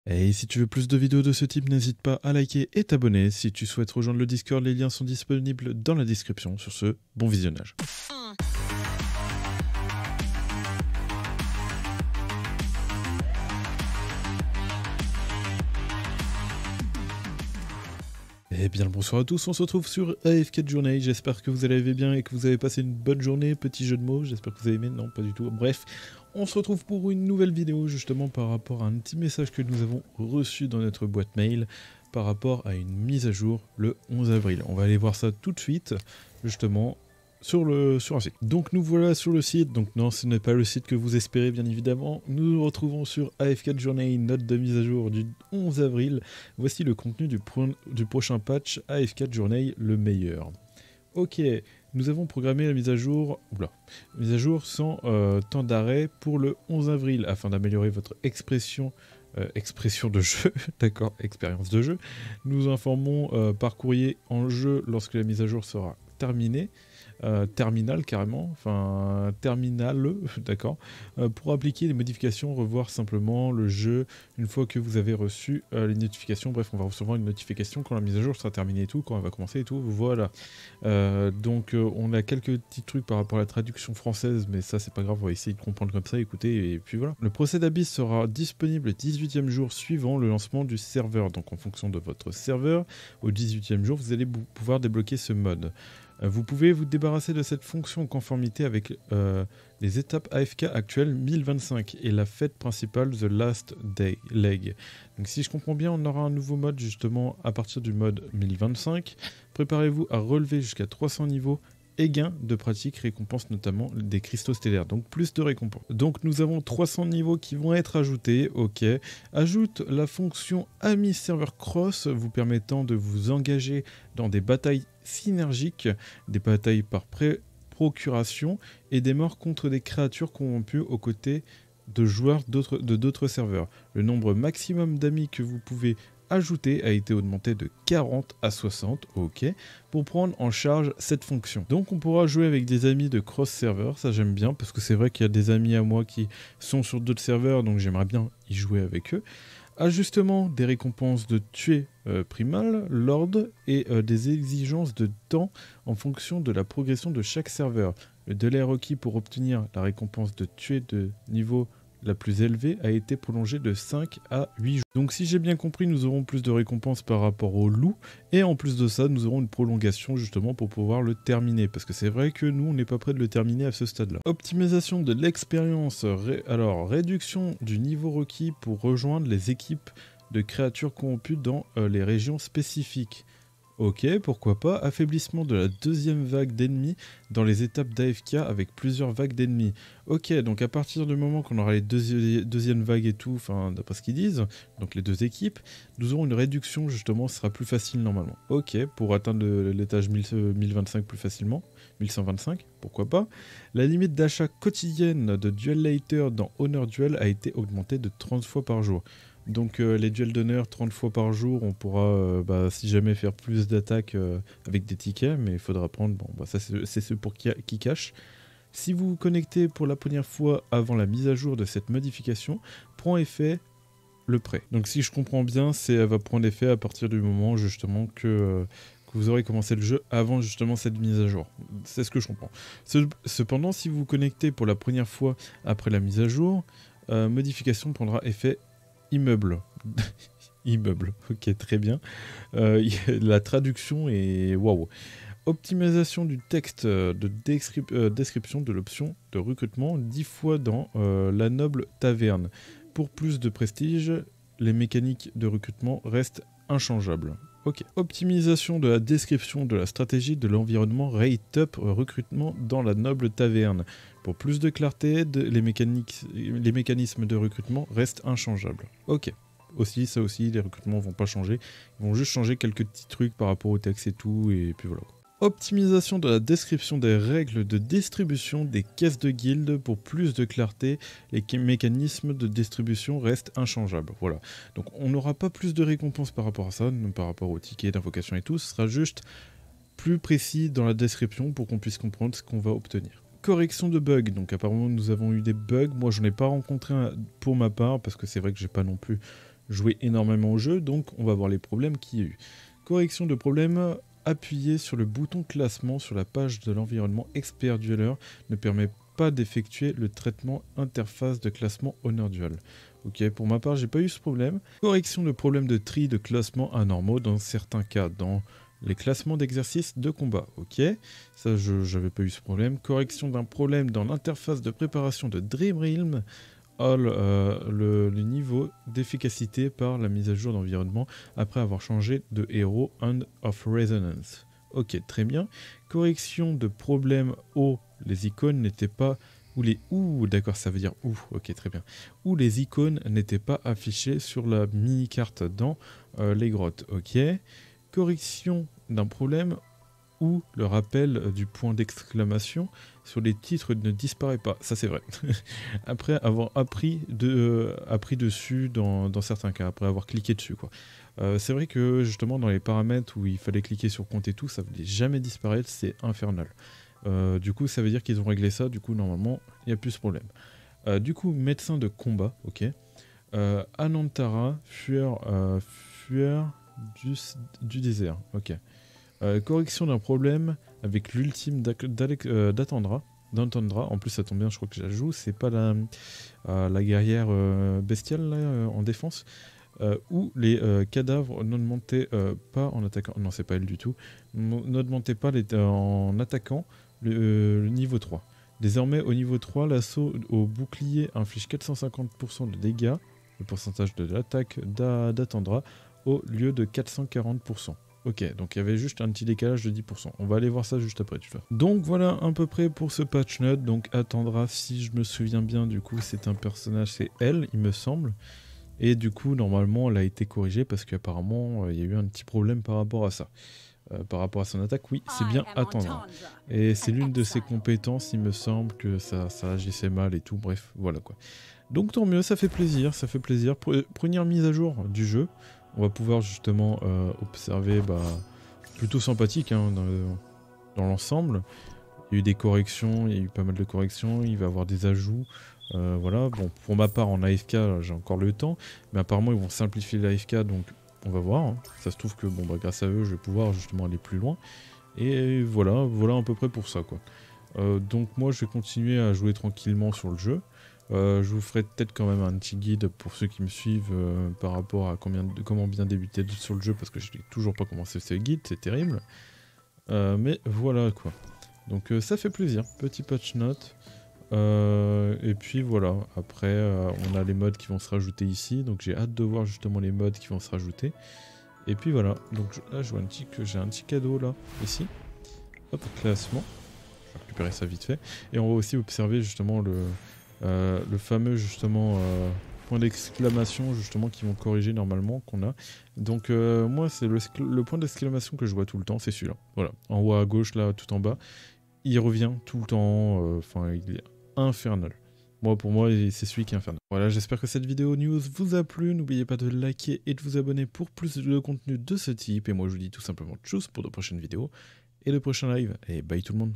Et si tu veux plus de vidéos de ce type, n'hésite pas à liker et t'abonner. Si tu souhaites rejoindre le Discord, les liens sont disponibles dans la description. Sur ce, bon visionnage. Eh bien le bonsoir à tous, on se retrouve sur AFK Journey, j'espère que vous allez bien et que vous avez passé une bonne journée, petit jeu de mots, j'espère que vous avez aimé, non pas du tout, bref, on se retrouve pour une nouvelle vidéo justement par rapport à un petit message que nous avons reçu dans notre boîte mail par rapport à une mise à jour le 11 avril. On va aller voir ça tout de suite, justement, sur un site. Donc nous voilà sur le site, donc non ce n'est pas le site que vous espérez bien évidemment, nous nous retrouvons sur AFK Journey, note de mise à jour du 11 avril, voici le contenu du prochain patch AFK Journey le meilleur. Ok, nous avons programmé la mise à jour, sans temps d'arrêt pour le 11 avril afin d'améliorer votre expression de jeu, d'accord, expérience de jeu. Nous informons par courrier en jeu lorsque la mise à jour sera terminée. Terminal carrément, enfin terminal, d'accord, pour appliquer les modifications, revoir simplement le jeu une fois que vous avez reçu les notifications. Bref, on va recevoir une notification quand la mise à jour sera terminée et tout, quand elle va commencer et tout, voilà. Donc on a quelques petits trucs par rapport à la traduction française, mais ça c'est pas grave, on va essayer de comprendre comme ça, écoutez, et puis voilà. Le procès d'Abyss sera disponible le 18e jour suivant le lancement du serveur, donc en fonction de votre serveur, au 18e jour vous allez pouvoir débloquer ce mode. Vous pouvez vous débarrasser de cette fonction en conformité avec les étapes AFK actuelles 1025 et la fête principale The Last Day Leg. Donc si je comprends bien, on aura un nouveau mode justement à partir du mode 1025. Préparez-vous à relever jusqu'à 300 niveaux et gains de pratique, récompense notamment des cristaux stellaires, donc plus de récompenses. Donc nous avons 300 niveaux qui vont être ajoutés, ok. Ajoute la fonction Ami Server Cross, vous permettant de vous engager dans des batailles synergiques, des batailles par procuration et des morts contre des créatures corrompues aux côtés de joueurs de d'autres serveurs. Le nombre maximum d'amis que vous pouvez ajouté a été augmenté de 40 à 60, ok, pour prendre en charge cette fonction. Donc on pourra jouer avec des amis de cross-server, ça j'aime bien, parce que c'est vrai qu'il y a des amis à moi qui sont sur d'autres serveurs, donc j'aimerais bien y jouer avec eux. Ajustement des récompenses de tuer primal, lord, et des exigences de temps en fonction de la progression de chaque serveur. Le délai requis pour obtenir la récompense de tuer de niveau la plus élevée a été prolongée de 5 à 8 jours. Donc si j'ai bien compris, nous aurons plus de récompenses par rapport au loup, et en plus de ça, nous aurons une prolongation justement pour pouvoir le terminer, parce que c'est vrai que nous, on n'est pas prêt de le terminer à ce stade-là. Optimisation de l'expérience, alors réduction du niveau requis pour rejoindre les équipes de créatures corrompues dans les régions spécifiques. Ok, pourquoi pas. Affaiblissement de la deuxième vague d'ennemis dans les étapes d'AFK avec plusieurs vagues d'ennemis. Ok, donc à partir du moment qu'on aura les deuxièmes vagues et tout, enfin d'après ce qu'ils disent, donc les deux équipes, nous aurons une réduction justement, ce sera plus facile normalement. Ok, pour atteindre l'étage 1025 plus facilement, 1125, pourquoi pas. La limite d'achat quotidienne de Duel Later dans Honor Duel a été augmentée de 30 fois par jour. Donc les duels d'honneur 30 fois par jour, on pourra si jamais faire plus d'attaques avec des tickets, mais il faudra prendre, ça c'est ce pour qui cache. Si vous vous connectez pour la première fois avant la mise à jour de cette modification, prend effet le prêt. Donc si je comprends bien, elle va prendre effet à partir du moment justement que vous aurez commencé le jeu avant justement cette mise à jour. C'est ce que je comprends. Cependant, si vous vous connectez pour la première fois après la mise à jour, modification prendra effet immeuble. Immeuble, ok, très bien. La traduction est waouh. Optimisation du texte de description de l'option de recrutement 10 fois dans la noble taverne. Pour plus de prestige, les mécaniques de recrutement restent inchangeables. Ok. Optimisation de la description de la stratégie de l'environnement rate up recrutement dans la noble taverne. Pour plus de clarté, les mécanismes de recrutement restent inchangeables. Ok. Aussi, ça aussi, les recrutements vont pas changer. Ils vont juste changer quelques petits trucs par rapport au texte et tout, et puis voilà. Optimisation de la description des règles de distribution des caisses de guilde pour plus de clarté. Les mécanismes de distribution restent inchangeables. Voilà. Donc on n'aura pas plus de récompenses par rapport à ça, par rapport aux tickets d'invocation et tout. Ce sera juste plus précis dans la description pour qu'on puisse comprendre ce qu'on va obtenir. Correction de bugs. Donc apparemment nous avons eu des bugs. Moi j'en ai pas rencontré un pour ma part parce que c'est vrai que j'ai pas non plus joué énormément au jeu, donc on va voir les problèmes qu'il y a eu. Correction de problème, appuyer sur le bouton classement sur la page de l'environnement Expert Dueler ne permet pas d'effectuer le traitement interface de classement Honor Duel. Ok, pour ma part, j'ai pas eu ce problème. Correction de problème de tri de classement anormaux dans certains cas, dans les classements d'exercices de combat. Ok, ça j'avais pas eu ce problème. Correction d'un problème dans l'interface de préparation de Dream Realm. Le niveau d'efficacité par la mise à jour d'environnement après avoir changé de héros and of resonance. Ok, très bien. Correction de problème les icônes n'étaient pas... d'accord, ça veut dire ok, très bien. Où les icônes n'étaient pas affichées sur la mini-carte dans les grottes. Ok. Correction d'un problème où le rappel du point d'exclamation sur les titres ne disparaît pas. Ça, c'est vrai. Après avoir appris dessus dans certains cas, après avoir cliqué dessus, quoi. C'est vrai que, justement, dans les paramètres où il fallait cliquer sur compte et tout, ça ne voulait jamais disparaître, c'est infernal. Du coup, ça veut dire qu'ils ont réglé ça, du coup, normalement, il n'y a plus ce problème. Du coup, médecin de combat, ok. Anantara, fueur du désert, ok. Correction d'un problème avec l'ultime d'Antandra. En plus, ça tombe bien, je crois que je la joue. C'est pas la guerrière bestiale là, en défense. Où les cadavres n'augmentaient pas en attaquant. Non, c'est pas elle du tout. N'augmentaient pas en attaquant le niveau 3. Désormais, au niveau 3, l'assaut au bouclier inflige 450% de dégâts, le pourcentage de l'attaque d'Attendra, au lieu de 440%. Ok, donc il y avait juste un petit décalage de 10%. On va aller voir ça juste après, tu vois. Donc voilà à peu près pour ce patch note. Donc Attendra, si je me souviens bien, du coup, c'est un personnage, c'est elle, il me semble. Et du coup, normalement, elle a été corrigée parce qu'apparemment, il y a eu un petit problème par rapport à ça. Par rapport à son attaque, oui, c'est bien Attendra. Et c'est l'une de ses compétences, il me semble que ça agissait mal et tout. Bref, voilà quoi. Donc tant mieux, ça fait plaisir, ça fait plaisir. Première mise à jour du jeu. On va pouvoir justement observer, plutôt sympathique hein, dans l'ensemble. Il y a eu des corrections, il y a eu pas mal de corrections, il va y avoir des ajouts. Voilà, bon, pour ma part en AFK, j'ai encore le temps, mais apparemment ils vont simplifier l'AFK, donc on va voir. Hein. Ça se trouve que grâce à eux, je vais pouvoir justement aller plus loin. Et voilà à peu près pour ça, quoi. Donc moi, je vais continuer à jouer tranquillement sur le jeu. Je vous ferai peut-être quand même un petit guide pour ceux qui me suivent par rapport à comment bien débuter sur le jeu, parce que je n'ai toujours pas commencé ce guide, c'est terrible. Mais voilà quoi. Donc ça fait plaisir, petit patch note. Et puis voilà, après on a les mods qui vont se rajouter ici, donc j'ai hâte de voir justement les mods qui vont se rajouter. Et puis voilà, donc là je vois j'ai un petit cadeau là, ici. Hop, classement. Je vais récupérer ça vite fait. Et on va aussi observer justement le fameux justement point d'exclamation justement qui vont corriger normalement qu'on a. Donc moi c'est le point d'exclamation que je vois tout le temps, c'est celui-là. Voilà, en haut à gauche là, tout en bas. Il revient tout le temps, enfin il est infernal. Moi pour moi c'est celui qui est infernal. Voilà, j'espère que cette vidéo news vous a plu. N'oubliez pas de liker et de vous abonner pour plus de contenu de ce type. Et moi je vous dis tout simplement tchuss pour de prochaines vidéos et de prochains lives. Et bye tout le monde.